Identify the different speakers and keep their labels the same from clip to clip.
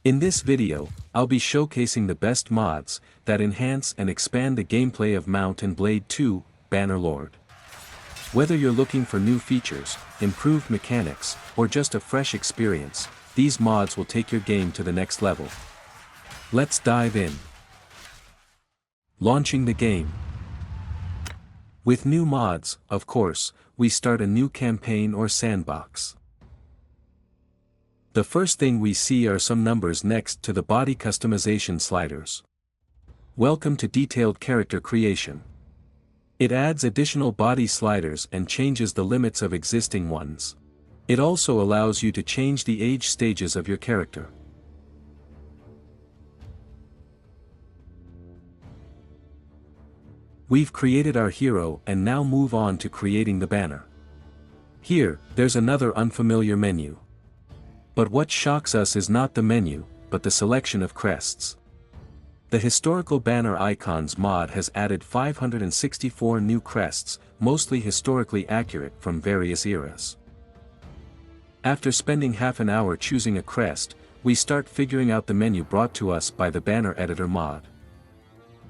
Speaker 1: In this video, I'll be showcasing the best mods that enhance and expand the gameplay of Mount and Blade 2, Bannerlord. Whether you're looking for new features, improved mechanics, or just a fresh experience, these mods will take your game to the next level. Let's dive in. Launching the game. With new mods, of course, we start a new campaign or sandbox. The first thing we see are some numbers next to the body customization sliders. Welcome to detailed character creation. It adds additional body sliders and changes the limits of existing ones. It also allows you to change the age stages of your character. We've created our hero and now move on to creating the banner. Here, there's another unfamiliar menu. But what shocks us is not the menu, but the selection of crests. The Historical Banner Icons mod has added 564 new crests, mostly historically accurate from various eras. After spending half an hour choosing a crest, we start figuring out the menu brought to us by the Banner Editor mod.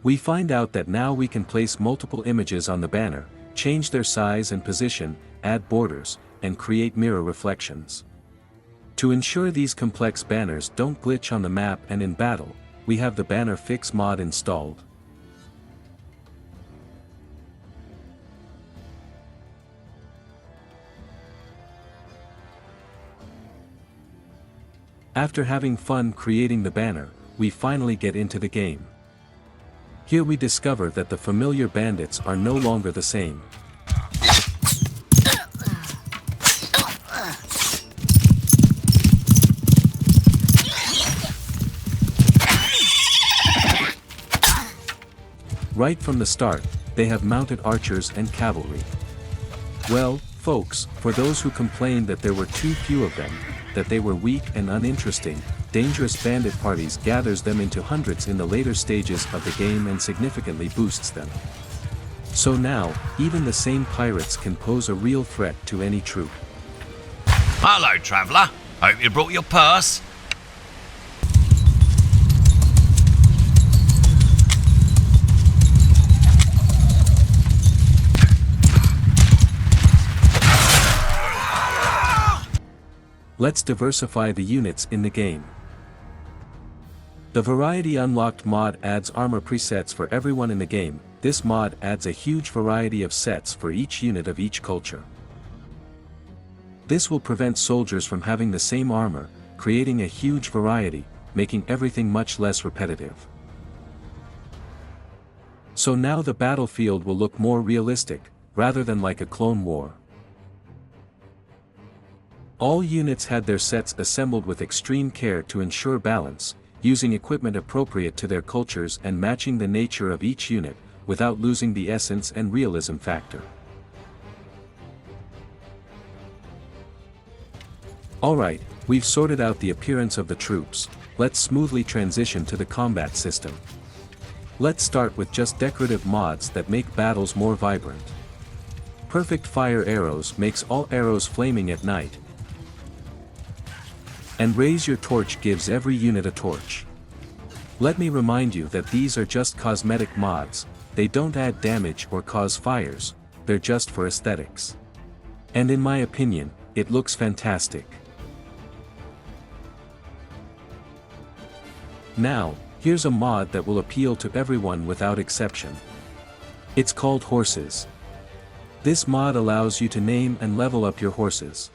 Speaker 1: We find out that now we can place multiple images on the banner, change their size and position, add borders, and create mirror reflections. To ensure these complex banners don't glitch on the map and in battle, we have the Banner Fix mod installed. After having fun creating the banner, we finally get into the game. Here we discover that the familiar bandits are no longer the same. Right from the start, they have mounted archers and cavalry. Well, folks, for those who complained that there were too few of them, that they were weak and uninteresting, dangerous bandit parties gathers them into hundreds in the later stages of the game and significantly boosts them. So now, even the same pirates can pose a real threat to any troop.
Speaker 2: Hello, traveller. Hope you brought your purse.
Speaker 1: Let's diversify the units in the game. The Variety Unlocked mod adds armor presets for everyone in the game. This mod adds a huge variety of sets for each unit of each culture. This will prevent soldiers from having the same armor, creating a huge variety, making everything much less repetitive. So now the battlefield will look more realistic, rather than like a clone war. All units had their sets assembled with extreme care to ensure balance, using equipment appropriate to their cultures and matching the nature of each unit, without losing the essence and realism factor. Alright, we've sorted out the appearance of the troops, let's smoothly transition to the combat system. Let's start with just decorative mods that make battles more vibrant. Perfect Fire Arrows makes all arrows flaming at night, and Raise Your Torch gives every unit a torch. Let me remind you that these are just cosmetic mods, they don't add damage or cause fires, they're just for aesthetics. And in my opinion, it looks fantastic. Now, here's a mod that will appeal to everyone without exception. It's called Horses. This mod allows you to name and level up your horses.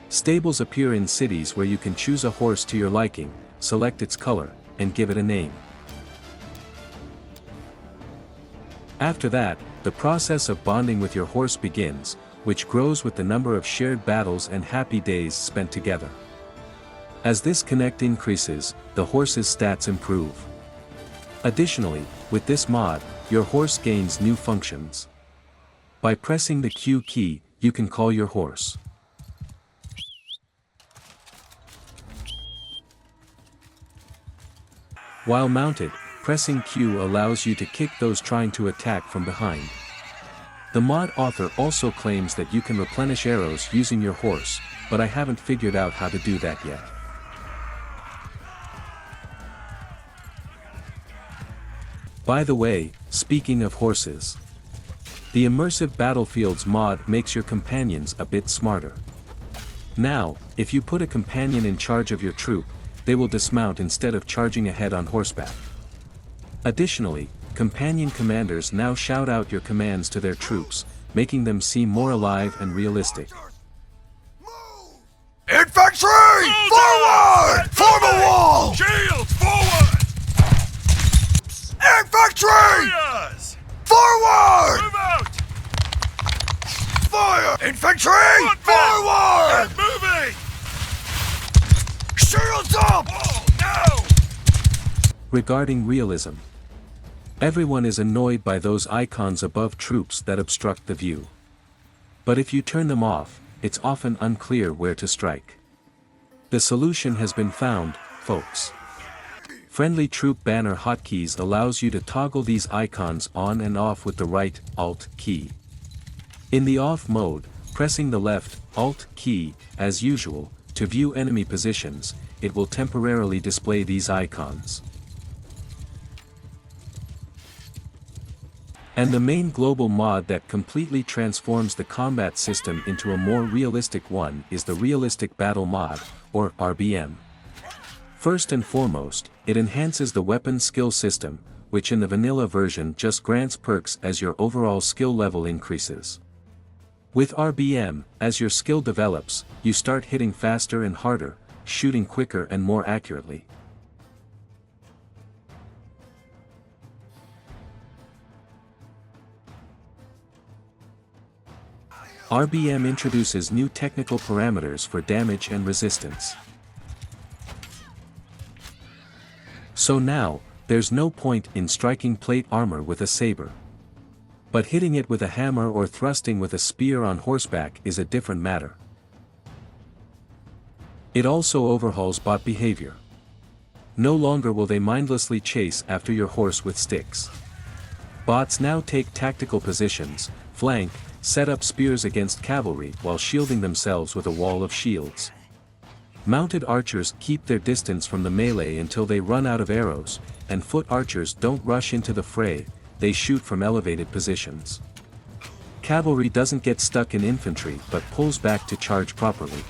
Speaker 1: Stables appear in cities where you can choose a horse to your liking, select its color, and give it a name. After that, the process of bonding with your horse begins, which grows with the number of shared battles and happy days spent together. As this connect increases, the horse's stats improve. Additionally, with this mod, your horse gains new functions. By pressing the Q key, you can call your horse. While mounted, pressing Q allows you to kick those trying to attack from behind. The mod author also claims that you can replenish arrows using your horse, but I haven't figured out how to do that yet. By the way, speaking of horses, the Immersive Battlefields mod makes your companions a bit smarter. Now, if you put a companion in charge of your troop, they will dismount instead of charging ahead on horseback. Additionally, companion commanders now shout out your commands to their troops, making them seem more alive and realistic.
Speaker 2: Infantry! Forward! Form a wall!
Speaker 3: Shields forward!
Speaker 2: Infantry!
Speaker 3: Warriors!
Speaker 2: Forward!
Speaker 3: Move out!
Speaker 2: Fire! Infantry!
Speaker 3: Footmen!
Speaker 2: Forward!
Speaker 3: Get moving!
Speaker 2: Shields up!
Speaker 3: Wall now!
Speaker 1: Regarding realism, everyone is annoyed by those icons above troops that obstruct the view. But if you turn them off, it's often unclear where to strike. The solution has been found, folks. Friendly Troop Banner Hotkeys allows you to toggle these icons on and off with the right Alt key. In the off mode, pressing the left Alt key, as usual, to view enemy positions, it will temporarily display these icons. And the main global mod that completely transforms the combat system into a more realistic one is the Realistic Battle mod, or RBM. First and foremost, it enhances the weapon skill system, which in the vanilla version just grants perks as your overall skill level increases. With RBM, as your skill develops, you start hitting faster and harder, shooting quicker and more accurately. RBM introduces new technical parameters for damage and resistance. So now, there's no point in striking plate armor with a saber. But hitting it with a hammer or thrusting with a spear on horseback is a different matter. It also overhauls bot behavior. No longer will they mindlessly chase after your horse with sticks. Bots now take tactical positions, flank, set up spears against cavalry while shielding themselves with a wall of shields. Mounted archers keep their distance from the melee until they run out of arrows, and foot archers don't rush into the fray, they shoot from elevated positions. Cavalry doesn't get stuck in infantry but pulls back to charge properly.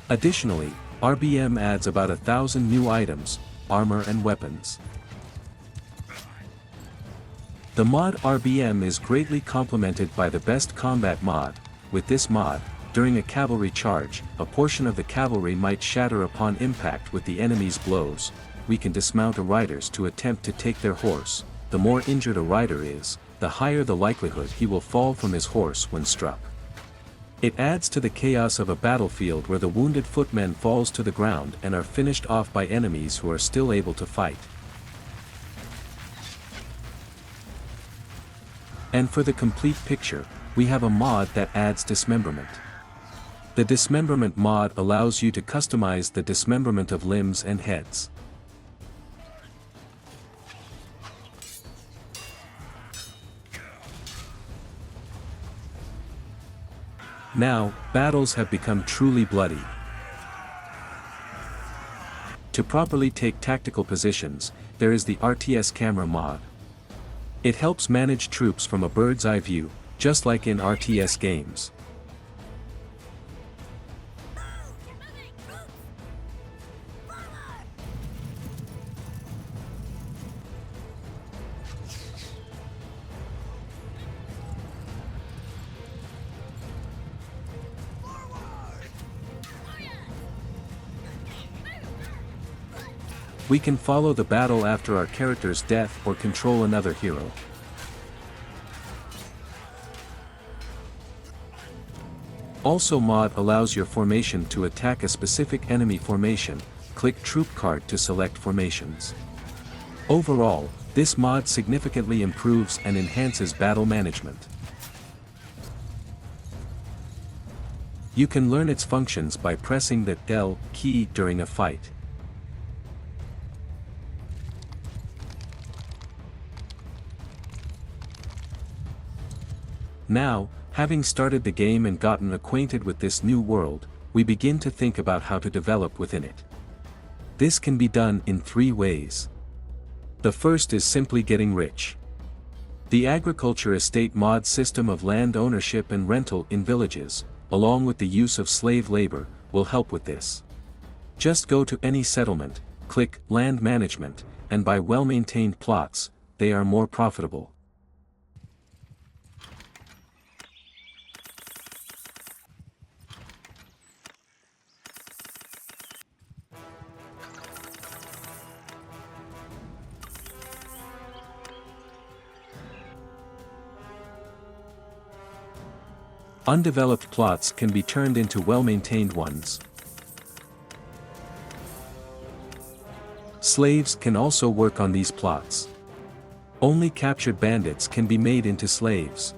Speaker 1: Additionally, RBM adds about 1,000 new items, armor and weapons. The mod RBM is greatly complemented by the best combat mod. With this mod, during a cavalry charge, a portion of the cavalry might shatter upon impact with the enemy's blows. We can dismount a riders to attempt to take their horse. The more injured a rider is, the higher the likelihood he will fall from his horse when struck. It adds to the chaos of a battlefield where the wounded footmen falls to the ground and are finished off by enemies who are still able to fight. And for the complete picture, we have a mod that adds Dismemberment. The Dismemberment mod allows you to customize the dismemberment of limbs and heads. Now, battles have become truly bloody. To properly take tactical positions, there is the RTSCamera mod. It helps manage troops from a bird's eye view, just like in RTS games. We can follow the battle after our character's death or control another hero. Also mod allows your formation to attack a specific enemy formation, click troop card to select formations. Overall, this mod significantly improves and enhances battle management. You can learn its functions by pressing the L key during a fight. Now, having started the game and gotten acquainted with this new world, we begin to think about how to develop within it. This can be done in 3 ways. The first is simply getting rich. The agriculture estate mod system of land ownership and rental in villages, along with the use of slave labor, will help with this. Just go to any settlement, click Land Management, and buy well-maintained plots. They are more profitable. Undeveloped plots can be turned into well-maintained ones. Slaves can also work on these plots. Only captured bandits can be made into slaves.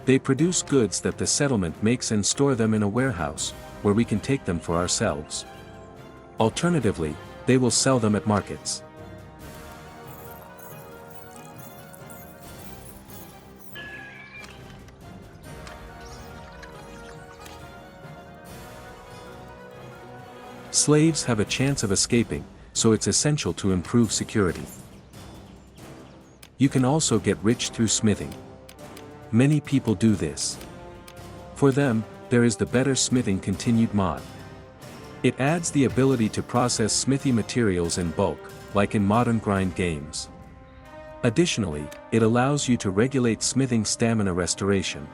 Speaker 1: They produce goods that the settlement makes and store them in a warehouse, where we can take them for ourselves. Alternatively, they will sell them at markets. Slaves have a chance of escaping, so it's essential to improve security. You can also get rich through smithing. Many people do this. For them, there is the Better Smithing Continued mod. It adds the ability to process smithy materials in bulk, like in modern grind games. Additionally, it allows you to regulate smithing stamina restoration.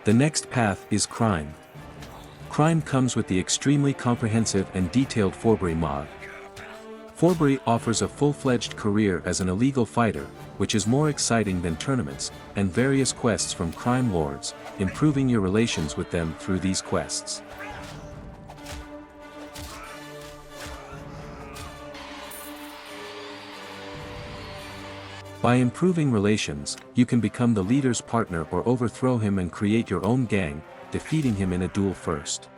Speaker 1: The next path is crime. Crime comes with the extremely comprehensive and detailed Fourberie mod. Fourberie offers a full-fledged career as an illegal fighter, which is more exciting than tournaments, and various quests from crime lords, improving your relations with them through these quests. By improving relations, you can become the leader's partner or overthrow him and create your own gang, defeating him in a duel first.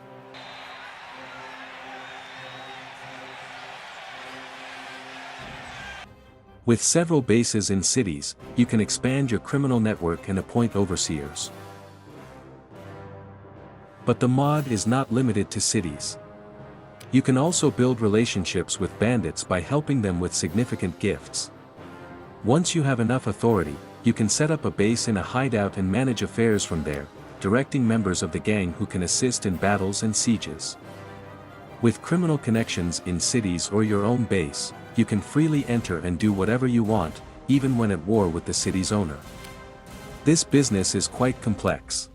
Speaker 1: With several bases in cities, you can expand your criminal network and appoint overseers. But the mod is not limited to cities. You can also build relationships with bandits by helping them with significant gifts. Once you have enough authority, you can set up a base in a hideout and manage affairs from there, directing members of the gang who can assist in battles and sieges. With criminal connections in cities or your own base, you can freely enter and do whatever you want, even when at war with the city's owner. This business is quite complex.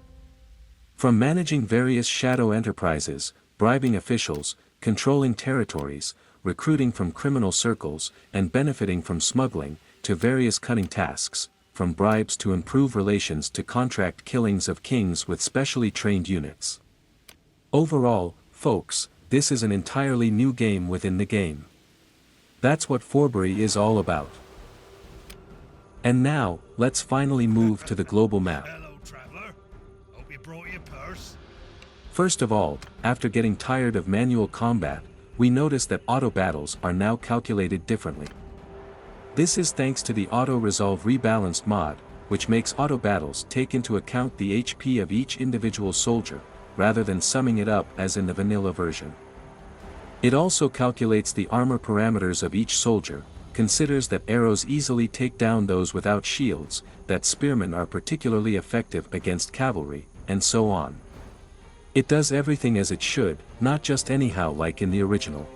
Speaker 1: From managing various shadow enterprises, bribing officials, controlling territories, recruiting from criminal circles, and benefiting from smuggling, to various cunning tasks, from bribes to improve relations to contract killings of kings with specially trained units. Overall, folks, this is an entirely new game within the game. That's what Fourberie is all about. And now, let's finally move to the global map.
Speaker 3: Hello, traveler. Hope you brought your purse.
Speaker 1: First of all, after getting tired of manual combat, we noticed that auto battles are now calculated differently. This is thanks to the Auto-Resolve Rebalanced mod, which makes auto battles take into account the HP of each individual soldier, rather than summing it up as in the vanilla version. It also calculates the armor parameters of each soldier, considers that arrows easily take down those without shields, that spearmen are particularly effective against cavalry, and so on. It does everything as it should, not just anyhow like in the original.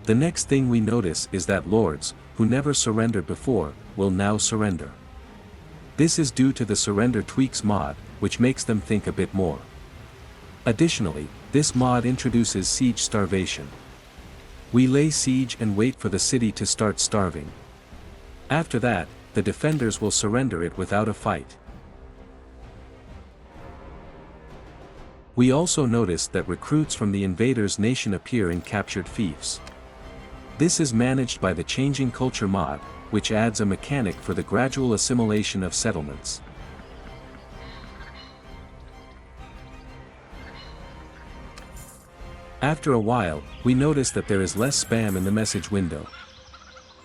Speaker 1: The next thing we notice is that lords, who never surrendered before, will now surrender. This is due to the Surrender Tweaks mod, which makes them think a bit more. Additionally, this mod introduces siege starvation. We lay siege and wait for the city to start starving. After that, the defenders will surrender it without a fight. We also notice that recruits from the invaders' nation appear in captured fiefs. This is managed by the Changing Culture mod, which adds a mechanic for the gradual assimilation of settlements. After a while, we notice that there is less spam in the message window.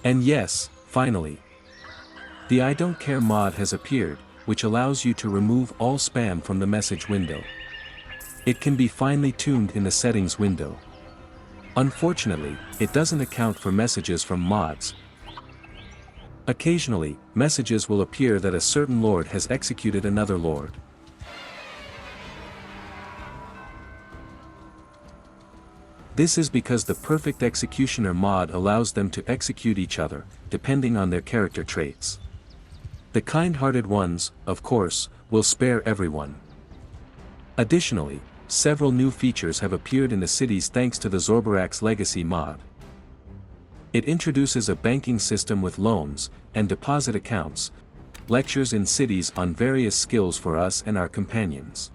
Speaker 1: And yes, finally, the I Don't Care mod has appeared, which allows you to remove all spam from the message window. It can be finely tuned in the settings window. Unfortunately, it doesn't account for messages from mods. Occasionally, messages will appear that a certain lord has executed another lord. This is because the Perfect Executioner mod allows them to execute each other, depending on their character traits. The kind-hearted ones, of course, will spare everyone. Additionally, several new features have appeared in the cities thanks to the Xorberax Legacy mod. It introduces a banking system with loans and deposit accounts, lectures in cities on various skills for us and our companions.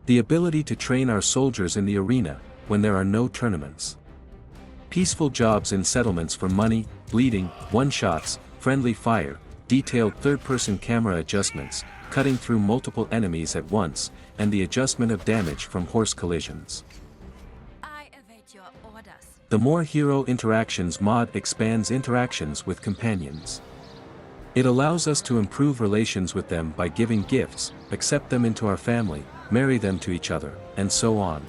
Speaker 1: The ability to train our soldiers in the arena, when there are no tournaments. Peaceful jobs in settlements for money, bleeding, one-shots, friendly fire, detailed third-person camera adjustments, cutting through multiple enemies at once, and the adjustment of damage from horse collisions.
Speaker 4: I await your orders.
Speaker 1: The More Hero Interactions mod expands interactions with companions. It allows us to improve relations with them by giving gifts, accept them into our family, marry them to each other, and so on.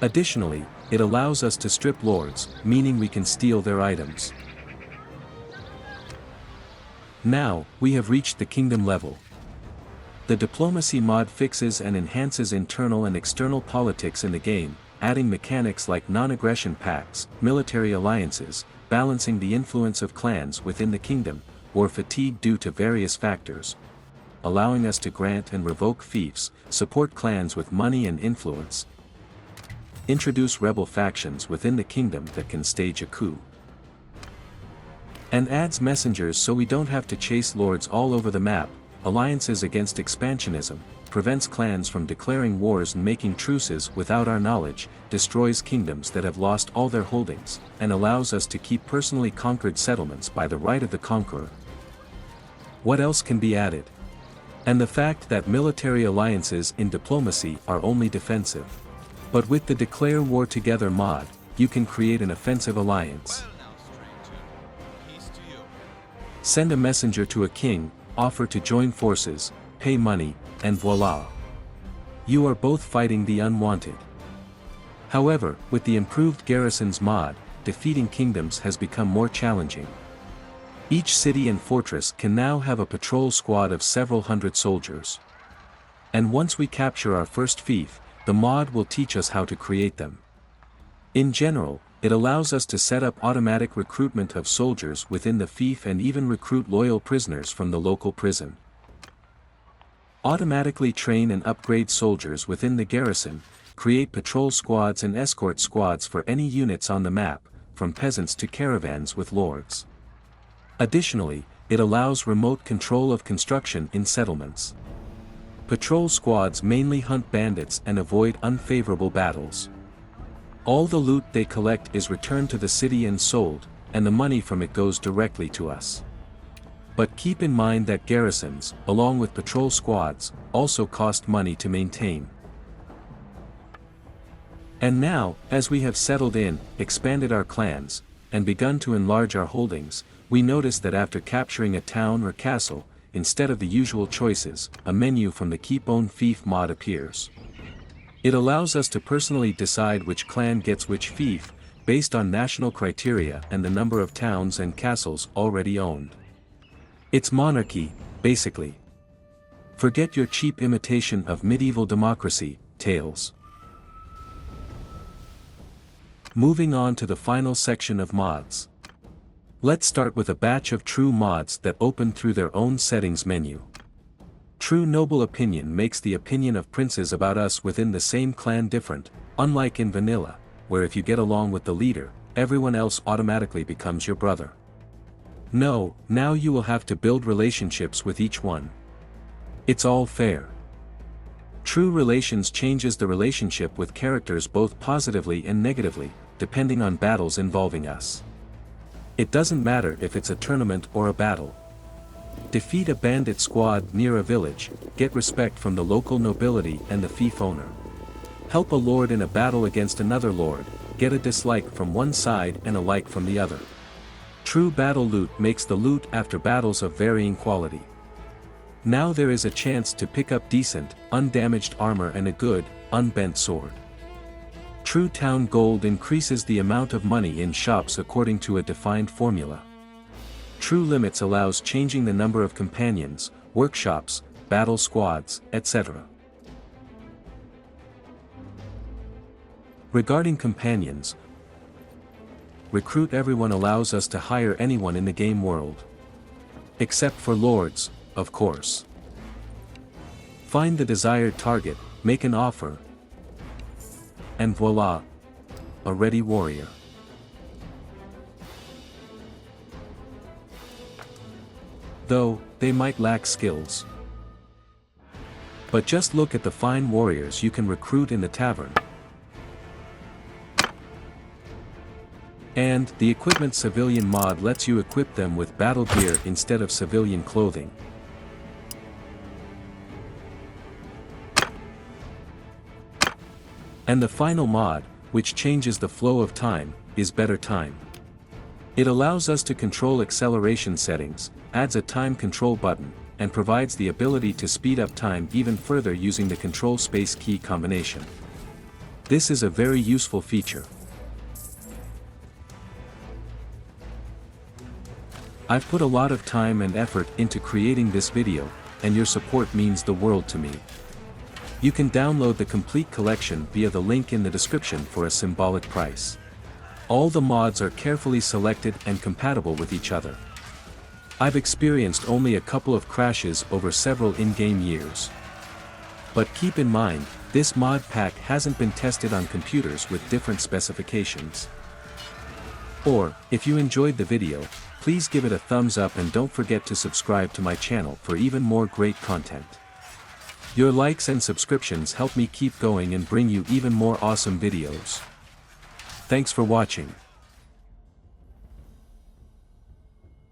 Speaker 1: Additionally, it allows us to strip lords, meaning we can steal their items. Now, we have reached the kingdom level. The Diplomacy mod fixes and enhances internal and external politics in the game, adding mechanics like non-aggression pacts, military alliances, balancing the influence of clans within the kingdom, or fatigue due to various factors, allowing us to grant and revoke fiefs, support clans with money and influence, introduce rebel factions within the kingdom that can stage a coup, and adds messengers so we don't have to chase lords all over the map, alliances against expansionism, prevents clans from declaring wars and making truces without our knowledge, destroys kingdoms that have lost all their holdings, and allows us to keep personally conquered settlements by the right of the conqueror. What else can be added? And the fact that military alliances in diplomacy are only defensive. But with the Declare War Together mod, you can create an offensive alliance. Send a messenger to a king, offer to join forces, pay money, and voila! You are both fighting the unwanted. However, with the improved Garrisons mod, defeating kingdoms has become more challenging. Each city and fortress can now have a patrol squad of several hundred soldiers. And once we capture our first fief, the mod will teach us how to create them. In general, it allows us to set up automatic recruitment of soldiers within the fief and even recruit loyal prisoners from the local prison. Automatically train and upgrade soldiers within the garrison, create patrol squads and escort squads for any units on the map, from peasants to caravans with lords. Additionally, it allows remote control of construction in settlements. Patrol squads mainly hunt bandits and avoid unfavorable battles. All the loot they collect is returned to the city and sold, and the money from it goes directly to us. But keep in mind that garrisons, along with patrol squads, also cost money to maintain. And now, as we have settled in, expanded our clans, and begun to enlarge our holdings, we notice that after capturing a town or castle, instead of the usual choices, a menu from the Keep Own Fief mod appears. It allows us to personally decide which clan gets which fief, based on national criteria and the number of towns and castles already owned. It's monarchy, basically. Forget your cheap imitation of medieval democracy, Tales. Moving on to the final section of mods. Let's start with a batch of true mods that open through their own settings menu. True Noble Opinion makes the opinion of princes about us within the same clan different, unlike in vanilla, where if you get along with the leader, everyone else automatically becomes your brother. No, now you will have to build relationships with each one. It's all fair. True Relations changes the relationship with characters both positively and negatively, depending on battles involving us. It doesn't matter if it's a tournament or a battle. Defeat a bandit squad near a village, get respect from the local nobility and the fief owner. Help a lord in a battle against another lord, get a dislike from one side and a like from the other. True battle loot makes the loot after battles of varying quality. Now there is a chance to pick up decent, undamaged armor and a good, unbent sword. True town gold increases the amount of money in shops according to a defined formula. True limits allows changing the number of companions, workshops, battle squads, etc. Regarding companions, recruit everyone allows us to hire anyone in the game world. Except for lords, of course. Find the desired target, make an offer, and voila! A ready warrior. Though, they might lack skills. But just look at the fine warriors you can recruit in the tavern. And, the equipment civilian mod lets you equip them with battle gear instead of civilian clothing. And the final mod, which changes the flow of time, is Better Time. It allows us to control acceleration settings, adds a time control button, and provides the ability to speed up time even further using the control space key combination. This is a very useful feature. I've put a lot of time and effort into creating this video, and your support means the world to me. You can download the complete collection via the link in the description for a symbolic price. All the mods are carefully selected and compatible with each other. I've experienced only a couple of crashes over several in-game years. But keep in mind, this mod pack hasn't been tested on computers with different specifications. Or, if you enjoyed the video, please give it a thumbs up and don't forget to subscribe to my channel for even more great content. Your likes and subscriptions help me keep going and bring you even more awesome videos. Thanks for watching.